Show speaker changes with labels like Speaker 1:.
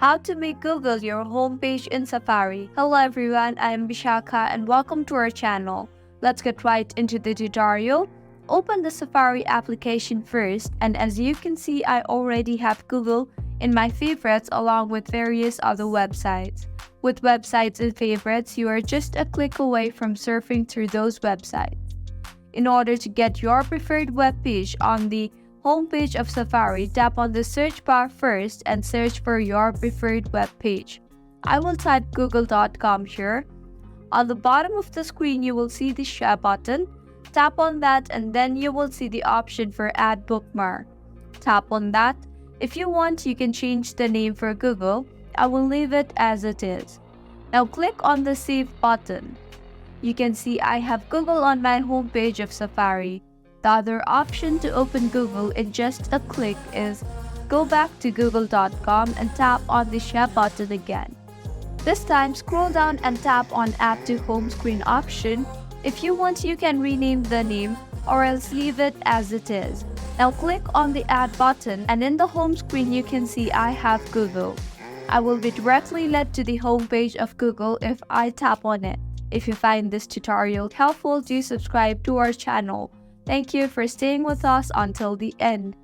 Speaker 1: How to make Google your homepage in Safari. Hello everyone, I am Vishaka and welcome to our channel. Let's get right into the tutorial. Open the Safari application first, and as you can see, I already have Google in my favorites along with various other websites. With websites in favorites, you are just a click away from surfing through those websites. In order to get your preferred web page on the homepage of Safari, tap on the search bar first and search for your preferred web page. I will type google.com here. On the bottom of the screen, you will see the share button. Tap on that and then you will see the option for add bookmark. Tap on that. If you want, you can change the name for Google. I will leave it as it is. Now click on the save button. You can see I have Google on my homepage of Safari. The other option to open Google in just a click is go back to google.com and tap on the share button again. This time, scroll down and tap on Add to Home Screen option. If you want, you can rename the name or else leave it as it is. Now click on the Add button and in the home screen you can see I have Google. I will be directly led to the home page of Google if I tap on it. If you find this tutorial helpful, do subscribe to our channel. Thank you for staying with us until the end.